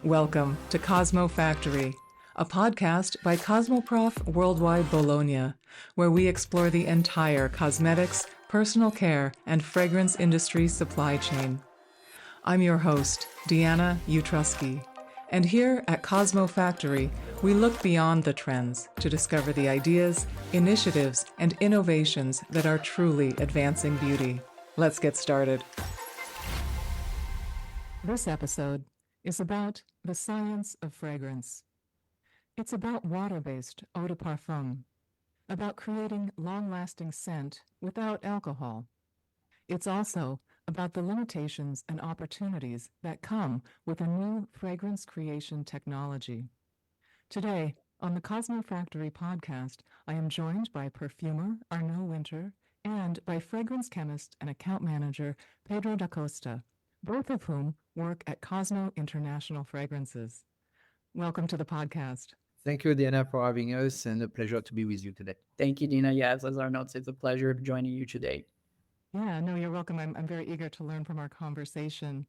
Welcome to CosmoFactory, a podcast by Cosmoprof Worldwide Bologna, where we explore the entire cosmetics, personal care, and fragrance industry supply chain. I'm your host, Deanna Utrusky, and here at CosmoFactory, we look beyond the trends to discover the ideas, initiatives, and innovations that are truly advancing beauty. Let's get started. This episode is about the science of fragrance. It's about water-based eau de parfum, about creating long-lasting scent without alcohol. It's also about the limitations and opportunities that come with a new fragrance creation technology. Today, on the CosmoFactory podcast, I am joined by perfumer Arnaud Winte and by fragrance chemist and account manager Pedro da Costa, both of whom work at Cosmo International Fragrances. Welcome to the podcast. Thank you, Diana, for having us, and a pleasure to be with you today. Thank you, Dina. Yes, as Arnaud said, it's a pleasure joining you today. Yeah, no, you're welcome. I'm very eager to learn from our conversation.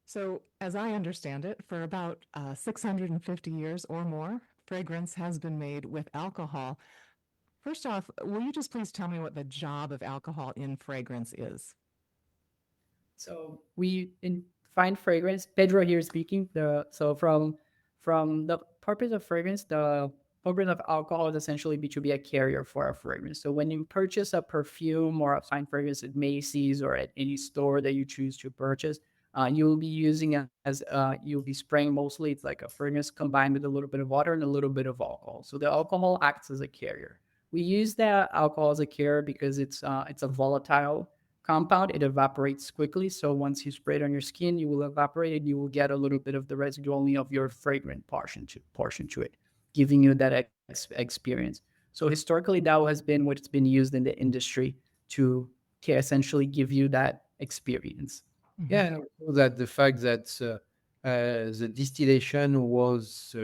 So, as I understand it, for about 650 years or more, fragrance has been made with alcohol. First off, will you just please tell me what the job of alcohol in fragrance is? So we in find fragrance. Pedro here speaking. From the purpose of fragrance, the purpose of alcohol is essentially to be a carrier for a fragrance. So when you purchase a perfume or a fine fragrance at Macy's or at any store that you choose to purchase, you'll be using it as you'll be spraying mostly. It's like a fragrance combined with a little bit of water and a little bit of alcohol. So the alcohol acts as a carrier. We use that alcohol as a carrier because it's a volatile compound. It evaporates quickly. So once you spray it on your skin, you will evaporate and you will get a little bit of the residue only of your fragrant portion to it, giving you that experience. So historically, that has been what's been used in the industry to essentially give you that experience. Yeah, and also that the fact that the distillation was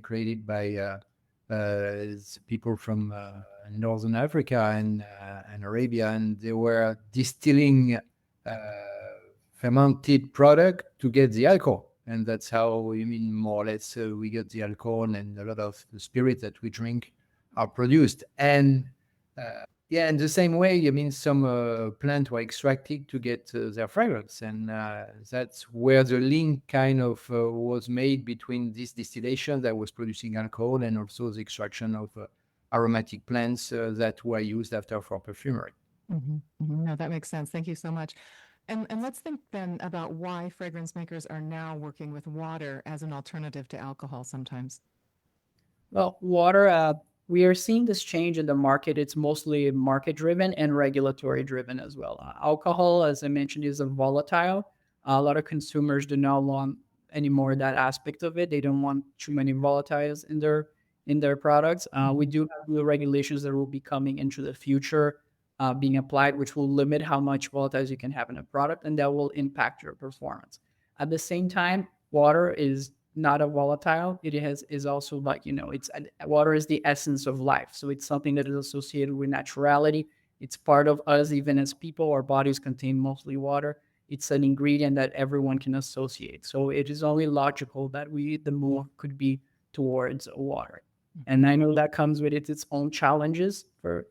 created by people from Northern Africa and Arabia, and they were distilling fermented product to get the alcohol. And that's how, more or less, we get the alcohol, and a lot of the spirits that we drink are produced. And yeah, in the same way, some plants were extracted to get their fragrance. And that's where the link kind of was made between this distillation that was producing alcohol and also the extraction of aromatic plants that were used after for perfumery. No, that makes sense. Thank you so much. And let's think then about why fragrance makers are now working with water as an alternative to alcohol sometimes. Well, water, we are seeing this change in the market. It's mostly market driven and regulatory driven as well. Alcohol, as I mentioned, is a volatile. A lot of consumers do not want anymore that aspect of it. They don't want too many volatiles in their products. We do have new regulations that will be coming into the future being applied, which will limit how much volatiles you can have in a product, and that will impact your performance. At the same time, water is not a volatile. It is also like, water is the essence of life. So it's something that is associated with naturality. It's part of us, even as people. Our bodies contain mostly water. It's an ingredient that everyone can associate. So it is only logical that the move could be towards water. And I know that comes with its own challenges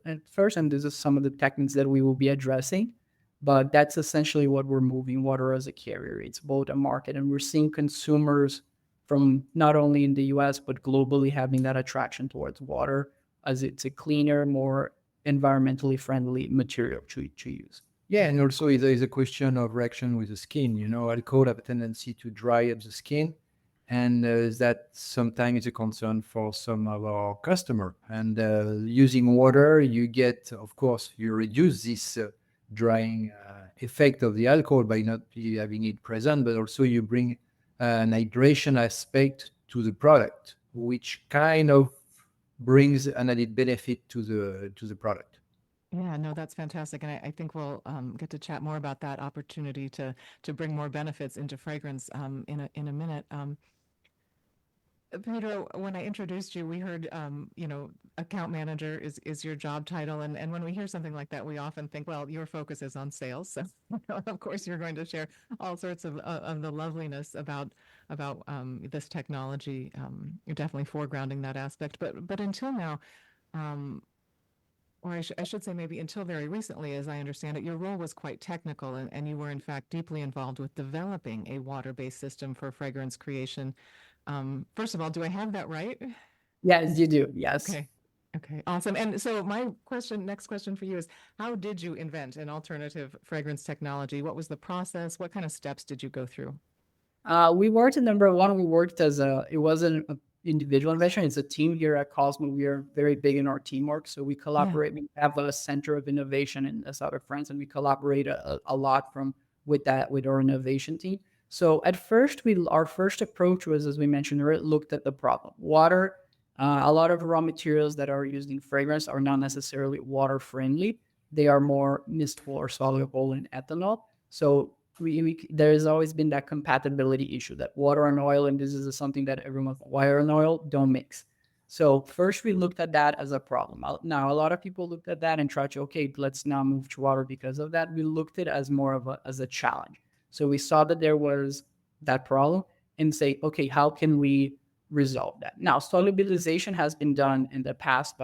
at first, and this is some of the techniques that we will be addressing. But that's essentially what we're moving, water as a carrier. It's both a market, and we're seeing consumers from not only in the US, but globally having that attraction towards water as it's a cleaner, more environmentally friendly material to use. Yeah, and also there is a question of reaction with the skin. Alcohol have a tendency to dry up the skin, and that sometimes is a concern for some of our customer. And using water, you get, of course, you reduce this drying effect of the alcohol by not having it present, but also you bring an hydration aspect to the product, which kind of brings an added benefit to the product. Yeah, no, that's fantastic. And I think we'll get to chat more about that opportunity to bring more benefits into fragrance in a minute. Pedro, when I introduced you, we heard, account manager is your job title. And when we hear something like that, we often think, well, your focus is on sales. So, of course, you're going to share all sorts of the loveliness about this technology. You're definitely foregrounding that aspect. But until now, um, or I should say maybe until very recently, as I understand it, your role was quite technical, and you were in fact deeply involved with developing a water-based system for fragrance creation. First of all, do I have that right? Yes, you do. Yes. Okay. Okay, awesome. And so my next question for you is, how did you invent an alternative fragrance technology? What was the process? What kind of steps did you go through? We worked in number one. We worked as it wasn't an individual invention. It's a team here at Cosmo. We are very big in our teamwork. So we Yeah. collaborate. We have a center of innovation in the south of France, and we collaborate a lot with our innovation team. So at first, our first approach was, as we mentioned, looked at the problem. Water, a lot of raw materials that are used in fragrance are not necessarily water friendly. They are more miscible or soluble in ethanol. So there has always been that compatibility issue that water and oil, and this is something that everyone, water and oil don't mix. So first we looked at that as a problem. Now a lot of people looked at that and tried to, okay, let's now move to water because of that. We looked at it as more of as a challenge. So we saw that there was that problem and say, okay, how can we resolve that? Now solubilization has been done in the past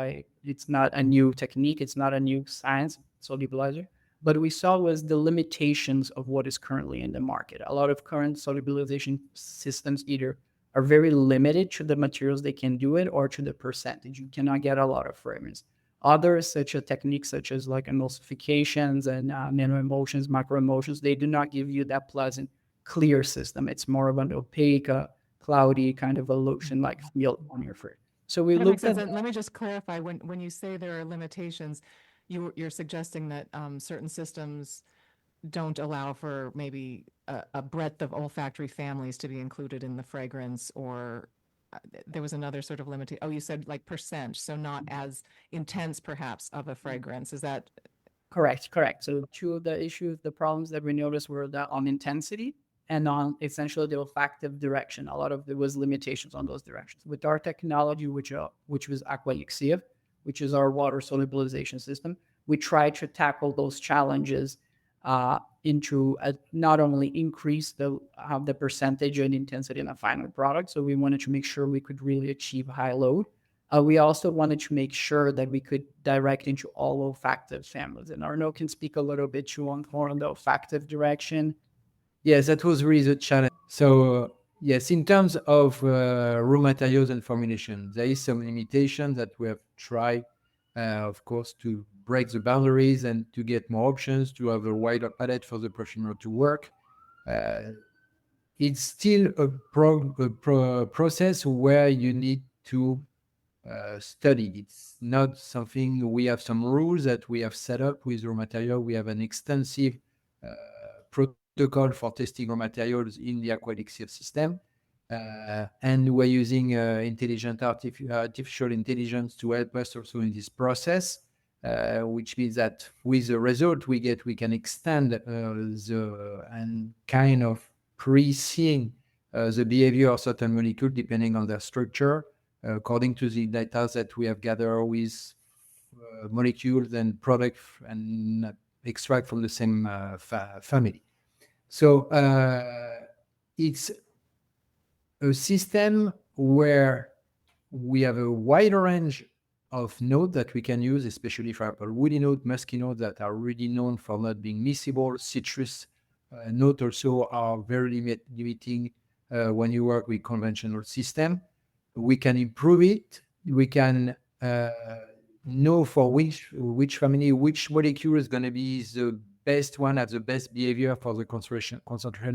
it's not a new technique, it's not a new science, solubilizer, but we saw was the limitations of what is currently in the market. A lot of current solubilization systems either are very limited to the materials they can do it or to the percentage. You cannot get a lot of fragrance. Others, such a techniques such as like emulsifications and nano emulsions, macro emulsions, they do not give you that pleasant, clear system. It's more of an opaque, cloudy kind of a lotion-like feel on your fragrance. So we That makes looked sense. at And let me just clarify, when you say there are limitations, you're suggesting that certain systems don't allow for maybe a breadth of olfactory families to be included in the fragrance, or there was another sort of limitation. Oh, you said like percent, so not as intense perhaps of a fragrance. Is that Correct. So two of the problems that we noticed were that on intensity and on essentially the olfactive direction. A lot of there was limitations on those directions. With our technology, which was Aqua Elixir, which is our water solubilization system, we tried to tackle those challenges into not only increase the percentage and intensity in a final product. So we wanted to make sure we could really achieve high load. We also wanted to make sure that we could direct into all olfactive families. And Arnaud can speak a little bit more on the olfactive direction. Yes, that was really the challenge. So yes, in terms of raw materials and formulation, there is some limitation that we have tried, of course, to break the boundaries and to get more options, to have a wider palette for the perfumer to work. It's still a process where you need to study. It's not something, we have some rules that we have set up with raw material. We have an extensive protocol for testing raw materials in the Aqua Elixir system. And we're using artificial intelligence to help us also in this process, which means that with the result we get, we can extend and kind of pre-seeing the behavior of certain molecules depending on their structure, according to the data that we have gathered with molecules and products and extract from the same family. So it's a system where we have a wide range of notes that we can use, especially for example, woody note, musky notes that are really known for not being miscible. Citrus note also are very limiting when you work with conventional system. We can improve it. We can know for which family, which molecule is going to be the best one, has the best behavior for the concentration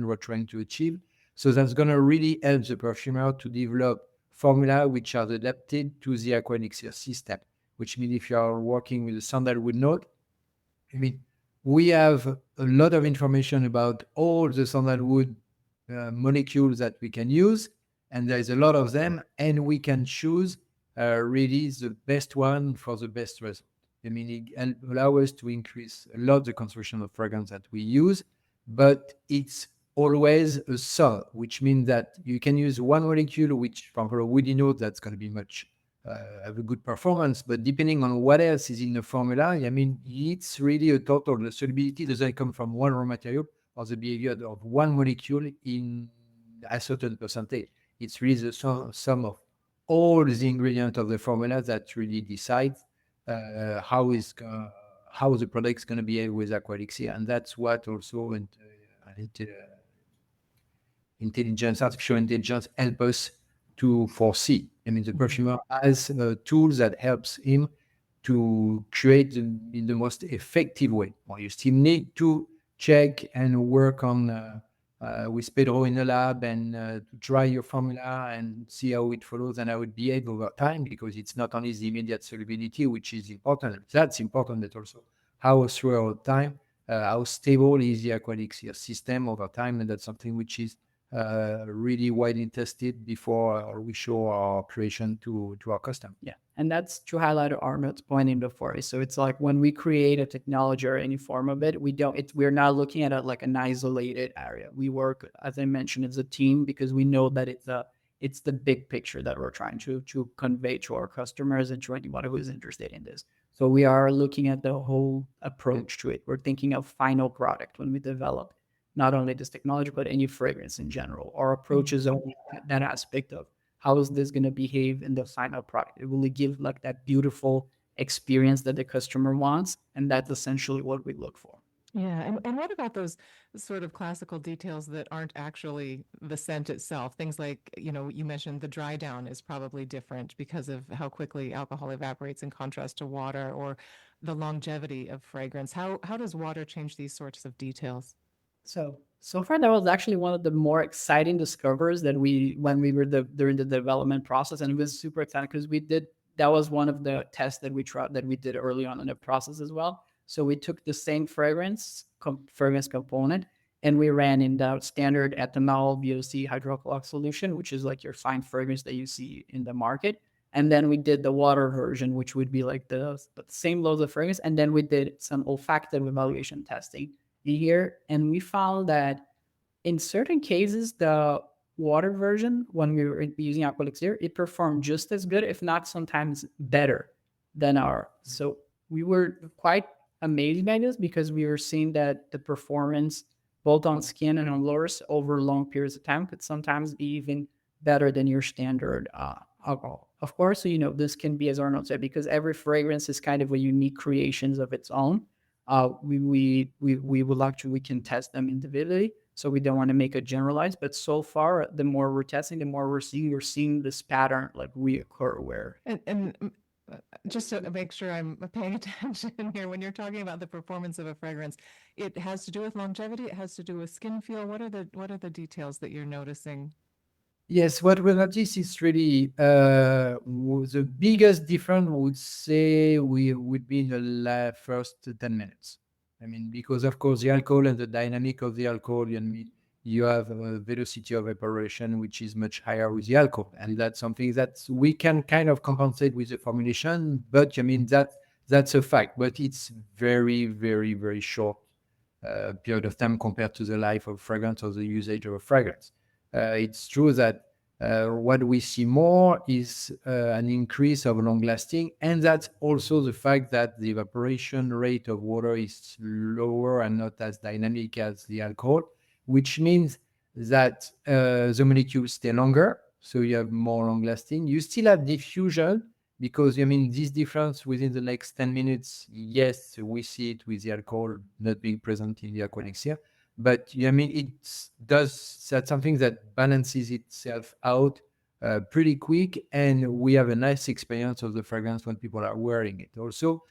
we're trying to achieve. So that's going to really help the perfumer to develop formula which are adapted to the Aqua Elixir system, which means if you are working with a sandalwood note, I mean, we have a lot of information about all the sandalwood molecules that we can use, and there's a lot of them, and we can choose really the best one for the best result. I mean, it allows us to increase a lot the concentration of fragrance that we use, but it's always a sol, which means that you can use one molecule, which from a woody note, that's going to be much have a good performance. But depending on what else is in the formula, I mean, it's really a total. The solubility doesn't come from one raw material or the behavior of one molecule in a certain percentage. It's really the sum of all the ingredients of the formula that really decides how how the product's going to behave with aquelixir, and that's what also artificial intelligence help us to foresee. I mean, the perfumer has tools that helps him to create in the most effective way. Well, you still need to check and work on with Pedro in the lab and to try your formula and see how it follows and how it behaves over time, because it's not only the immediate solubility, which is important. That's important, but also how throughout time, how stable is the aquelixir system over time, and that's something which is really widely tested before we show our creation to our customer. Yeah, and that's to highlight Arnaud's point in before. So it's like when we create a technology or any form of it, we're not looking at it like an isolated area. We work, as I mentioned, as a team, because we know that it's the big picture that we're trying to convey to our customers and to anyone who is interested in this. So we are looking at the whole approach to it. We're thinking of final product when we develop not only this technology, but any fragrance in general. Our approach is only that aspect of how is this going to behave in the final product. It will give like that beautiful experience that the customer wants, and that's essentially what we look for. Yeah, and what about those sort of classical details that aren't actually the scent itself? Things like, you mentioned the dry down is probably different because of how quickly alcohol evaporates in contrast to water, or the longevity of fragrance. How does water change these sorts of details? So far, that was actually one of the more exciting discoveries that when we were during the development process, and it was super exciting because that was one of the tests that we did early on in the process as well. So we took the same fragrance component, and we ran in the standard ethanol VOC hydrocolloid solution, which is like your fine fragrance that you see in the market. And then we did the water version, which would be like the same loads of fragrance. And then we did some olfactive evaluation testing here, and we found that in certain cases the water version, when we were using aquelixir, it performed just as good, if not sometimes better than our. So we were quite amazed by this, because we were seeing that the performance both on skin and on lures over long periods of time could sometimes be even better than your standard alcohol. Of course, this can be, as Arnaud said, because every fragrance is kind of a unique creations of its own. We would like to, we can test them individually, so we don't want to make a generalized. But so far, the more we're testing, the more we're seeing this pattern like reoccur. Where And just to make sure I'm paying attention here, when you're talking about the performance of a fragrance, it has to do with longevity. It has to do with skin feel. What are the details that you're noticing? Yes, what we notice is really the biggest difference would say we would be in the first 10 minutes. I mean, because of course the alcohol and the dynamic of the alcohol, you have a velocity of evaporation which is much higher with the alcohol, and that's something that we can kind of compensate with the formulation. But I mean that's a fact, but it's very, very, very short period of time compared to the life of fragrance or the usage of a fragrance. It's true that what we see more is an increase of long lasting, and that's also the fact that the evaporation rate of water is lower and not as dynamic as the alcohol, which means that the molecules stay longer, so you have more long lasting. You still have diffusion, because I mean this difference within the next 10 minutes, yes, we see it with the alcohol not being present in the aquelixir. But I mean, that's something that balances itself out pretty quick, and we have a nice experience of the fragrance when people are wearing it. Also,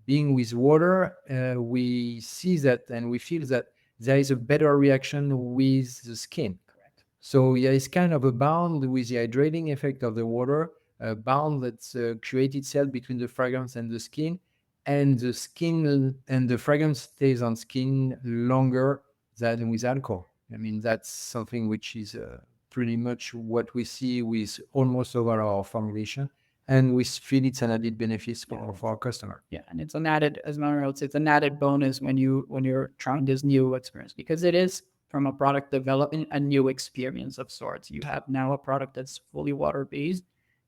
being with water, we see that and we feel that there is a better reaction with the skin. correct. So yeah, it's kind of a bond with the hydrating effect of the water, a bond that's created itself between the fragrance and the skin, and the skin and the fragrance stays on skin longer than with alcohol. I mean, that's something which is pretty much what we see with almost over our formulation, and we feel it's an added benefit for our customer. Yeah, and it's an added, as Mario said, it's an added bonus when you're trying this new experience, because it is from a product development a new experience of sorts. You have now a product that's fully water based,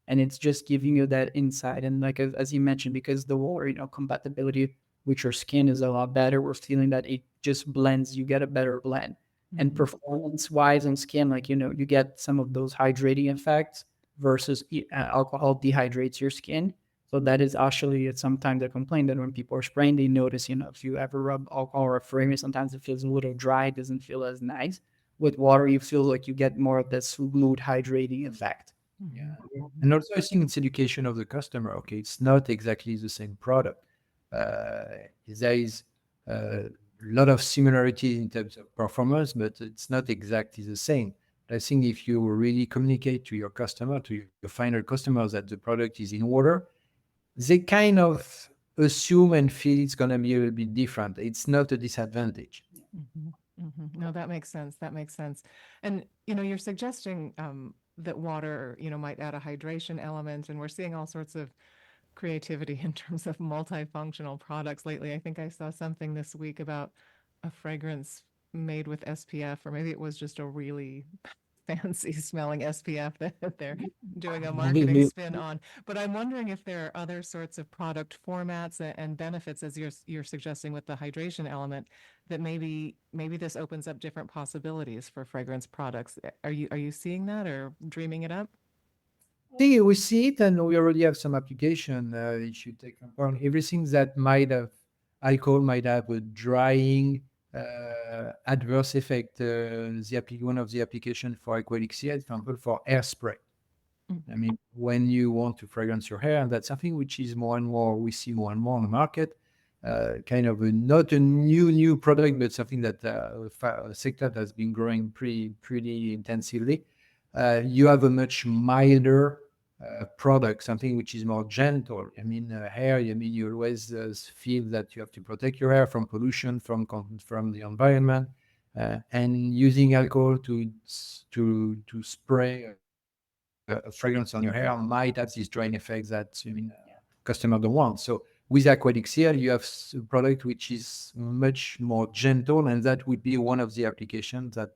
and it's just giving you that insight. And like as you mentioned, because the water, compatibility with your skin is a lot better. We're feeling that it just blends. You get a better blend. And Mhm. performance wise on skin, like you get some of those hydrating effects versus alcohol dehydrates your skin. So that is actually it's sometimes a complaint that when people are spraying, they notice, if you ever rub alcohol or a fragrance, sometimes it feels a little dry, it doesn't feel as nice. With water, you feel like you get more of this smooth hydrating effect. Yeah. Mhm. And also, I think it's education of the customer. Okay, it's not exactly the same product. There is a lot of similarity in terms of performance, but it's not exactly the same. I think if you really communicate to your customer, to your final customers, that the product is in water, they kind of assume and feel it's going to be a little bit different. It's not a disadvantage. Mhm, mhm. No, that makes sense. That makes sense. And you're suggesting that water, might add a hydration element, and we're seeing all sorts of creativity in terms of multifunctional products lately. I think I saw something this week about a fragrance made with SPF, or maybe it was just a really fancy smelling SPF that they're doing a marketing spin on. But I'm wondering if there are other sorts of product formats and benefits, as you're suggesting with the hydration element, that maybe this opens up different possibilities for fragrance products. Are you seeing that or dreaming it up? See, we see it, and we already have some application. If you take on everything that might have alcohol might have a drying adverse effect. One of the application for Aquelixia, example, for hairspray. Mm. I mean, when you want to fragrance your hair, and that's something which is more and more we see more and more on the market. Kind of not a new product, but something that a sector that has been growing pretty intensively. You have a much milder product, something which is more gentle. I mean, hair. I mean, you always feel that you have to protect your hair from pollution, from the environment, and using alcohol to spray a fragrance on your hair might have this drying effect that customer don't want. So with aquatic seal, you have a product which is much more gentle, and that would be one of the applications that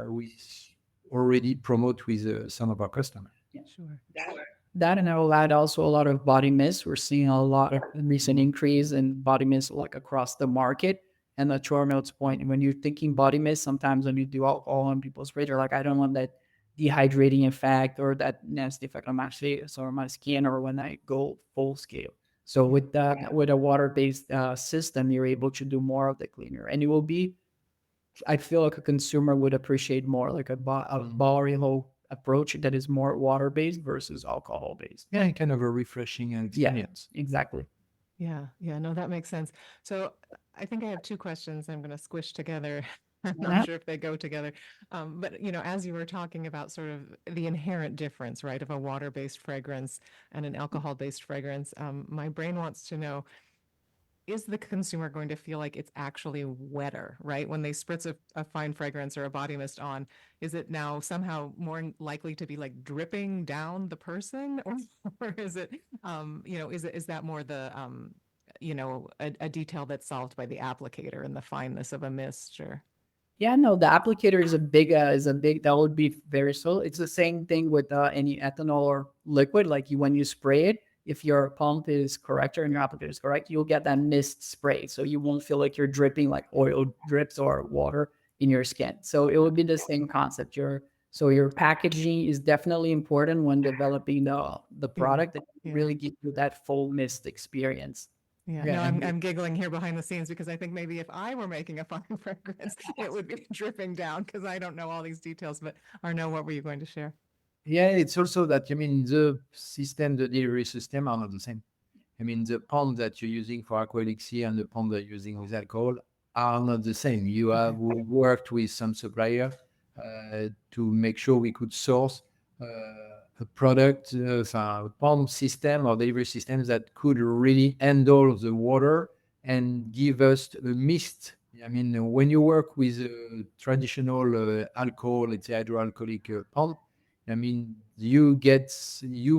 we already promote with some of our customers. Sure. That and I will add also a lot of body mist. We're seeing a lot of recent increase in body mist like across the market. And the Chormel's point, when you're thinking body mist, sometimes when you do alcohol on people's spray, they're like, I don't want that dehydrating effect or that nasty effect on my face or my skin or when I go full scale. So with a water-based system, you're able to do more of the cleaner, and it will be I feel like a consumer would appreciate more like a barrel approach that is more water based versus alcohol based. Yeah, kind of a refreshing Yeah, experience. exactly. Yeah, no, that makes sense. So I think I have two questions I'm going to squish together. I'm not Uh-huh. sure if they go together. But as you were talking about sort of the inherent difference, right, of a water-based fragrance and an alcohol-based fragrance, my brain wants to know, is the consumer going to feel like it's actually wetter, right? When they spritz a fine fragrance or a body mist on, is it now somehow more likely to be like dripping down the person? Or is it, is that more the, a detail that's solved by the applicator and the fineness of a mist or? Yeah, no, the applicator is a big that would be very slow. It's the same thing with any ethanol or liquid. Like when you spray it, if your pump is correct or your applicator is correct, you'll get that mist spray. So you won't feel like you're dripping like oil drips or water in your skin. So it would be the same concept. Your packaging is definitely important when developing the Yeah, product that yeah. really gives you that full mist experience. Yeah, no, Yeah, I'm giggling here behind the scenes because I think maybe if I were making a fine fragrance, it would be dripping down because I don't know all these details. But Arnaud, what were you going to share? yeah. It's also that the system, the delivery system are not the same. I mean, the pump that you're using for Aquelixia and the pump that you're using with alcohol are not the same. You have worked with some supplier to make sure we could source a product, a pump system or delivery system that could really handle the water and give us a mist. I mean, when you work with a traditional alcohol, let's say hydroalcoholic pump, I mean, you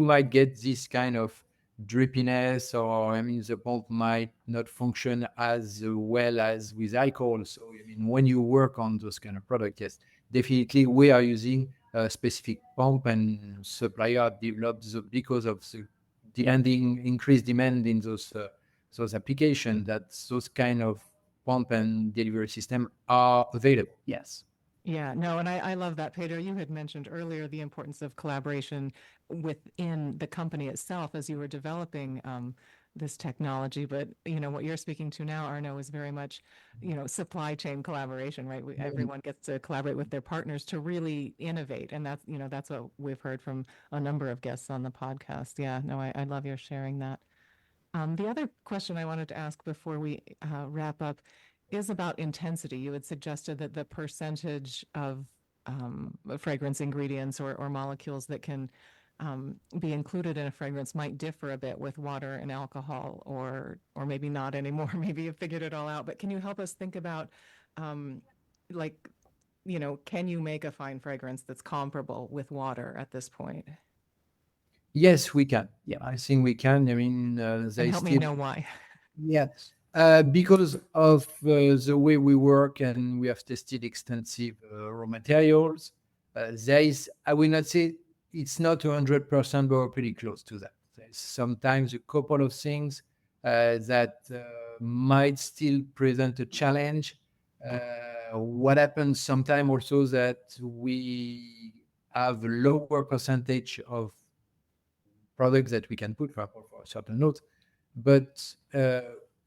might get this kind of drippiness, or the pump might not function as well as with alcohol. So when you work on those kind of products, yes, definitely we are using a specific pump, and supplier developed because of the demanding increased demand in those applications, that those kind of pump and delivery system are available. Yes. Yeah, no, and I love that, Pedro. You had mentioned earlier the importance of collaboration within the company itself as you were developing this technology. But what you're speaking to now, Arnaud, is very much supply chain collaboration, right? Everyone gets to collaborate with their partners to really innovate, and that's what we've heard from a number of guests on the podcast. Yeah, no, I love your sharing that. The other question I wanted to ask before we wrap up is about intensity. You had suggested that the percentage of fragrance ingredients or molecules that can be included in a fragrance might differ a bit with water and alcohol, or maybe not anymore. Maybe you've figured it all out. But can you help us think about, like, can you make a fine fragrance that's comparable with water at this point? Yes, we can. Yeah. I think we can. And they help me still, know why. yes, because of the way we work, and we have tested extensive raw materials. There is, I will not say it's not 100%, but we're pretty close to that. There's sometimes a couple of things that might still present a challenge. What happens sometimes also that we have a lower percentage of products that we can put, for example, for a certain note. But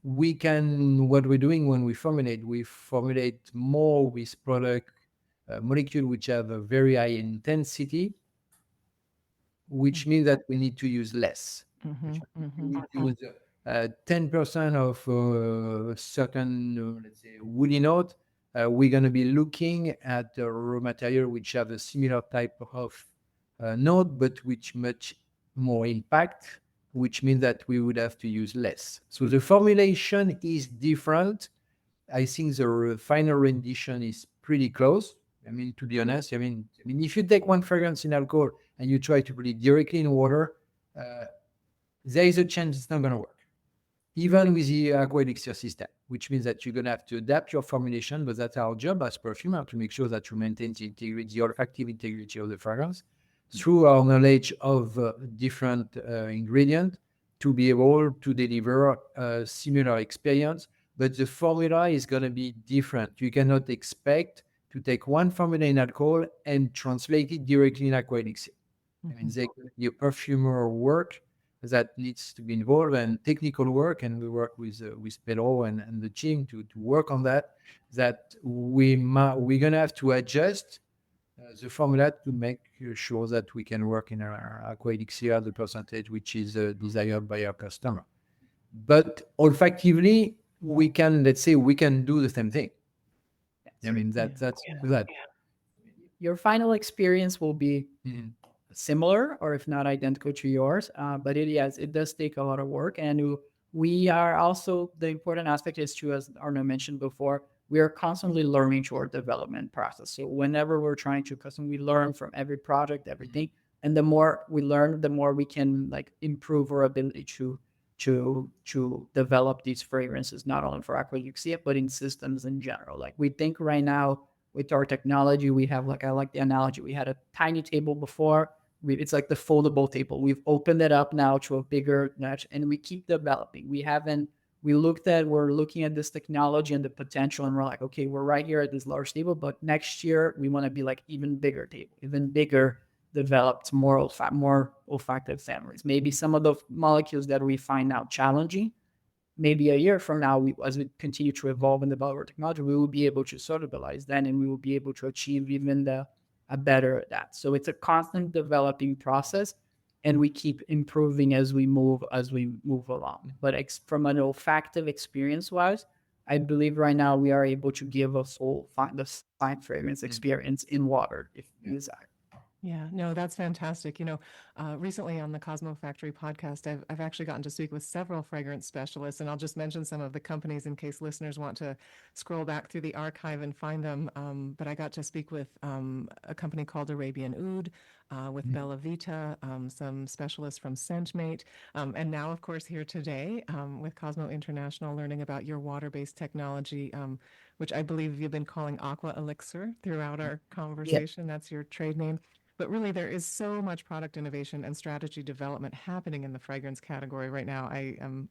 what we're doing when we formulate more with product molecule which have a very high intensity, which means that we need to use less. Mm-hmm, mm-hmm. We need to use 10% of certain, let's say, woody note. We're going to be looking at the raw material which have a similar type of note, but which much more impact, which means that we would have to use less. So the formulation is different. I think the final rendition is pretty close. To be honest, if you take one fragrance in alcohol and you try to put it directly in water, there is a chance it's not going to work. Even with the aqua elixir system, which means that you're going to have to adapt your formulation, but that's our job as perfumer, to make sure that you maintain the integrity, the olfactive integrity of the fragrance through our knowledge of different ingredients, to be able to deliver a similar experience. But the formula is going to be different. You cannot expect to take one formula in alcohol and translate it directly in aqua elixir. There could be a perfumer work that needs to be involved, and technical work, and we work with Pedro and the team to work on that. That we're gonna have to adjust the formula to make sure that we can work in our aqua elixir the percentage which is desired by our customer. But olfactively, we can do the same thing. That's that. Your final experience will be similar, or if not identical to yours, but it does take a lot of work. And we are also, the important aspect is to, as Arnaud mentioned before, we are constantly learning through our development process. So whenever we're trying to custom, we learn from every project, everything, and the more we learn, the more we can improve our ability to develop these fragrances, not only for aqua elixir but in systems in general. We think right now with our technology, we have, I like the analogy, we had a tiny table before. It's like the foldable table. We've opened it up now to a bigger notch, and we keep developing. We're looking at this technology and the potential, and we're like, okay, we're right here at this large table, but next year we want to be even bigger table, even bigger, developed more olfactive families. Maybe some of the molecules that we find now challenging, maybe a year from now, as we continue to evolve and develop our technology, we will be able to solubilize then, and we will be able to achieve even a better at that. So it's a constant developing process, and we keep improving as we move along. But from an olfactive experience wise, I believe right now we are able to give us all the fine fragrance experience in water if you desire. Yeah, no, that's fantastic. Recently on the CosmoFactory podcast, I've actually gotten to speak with several fragrance specialists, and I'll just mention some of the companies in case listeners want to scroll back through the archive and find them. But I got to speak with a company called Arabian Oud, with Bella Vita, some specialists from ScentMate, and now, of course, here today with Cosmo International, learning about your water-based technology, which I believe you've been calling Aqua Elixir throughout our Yeah. conversation. That's your trade name. But really, there is so much product innovation and strategy development happening in the fragrance category right now. I am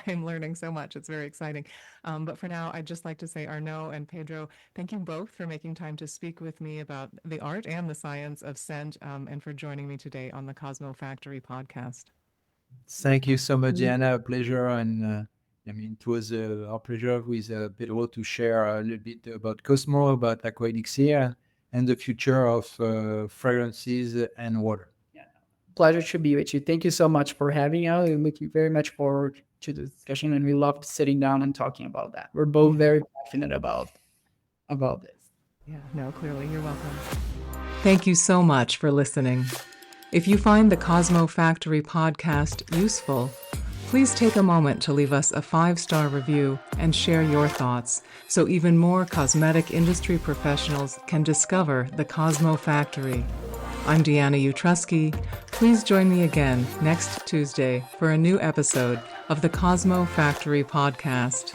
I'm learning so much. It's very exciting. But for now, I'd just like to say, Arnaud and Pedro, thank you both for making time to speak with me about the art and the science of scent, and for joining me today on the Cosmo Factory podcast. Thank you so much, Diana. A pleasure. And it was our pleasure with Pedro to share a little bit about Cosmo, about Aqua Elixir, and the future of fragrances and water. Pleasure to be with you. Thank you so much for having us. We look very much forward to the discussion, and we loved sitting down and talking about that. We're both very passionate about this. Yeah, no, clearly, you're welcome. Thank you so much for listening. If you find the Cosmo Factory podcast useful, please take a moment to leave us a 5-star review and share your thoughts so even more cosmetic industry professionals can discover the Cosmo Factory. I'm Deanna Utrusky. Please join me again next Tuesday for a new episode of the Cosmo Factory podcast.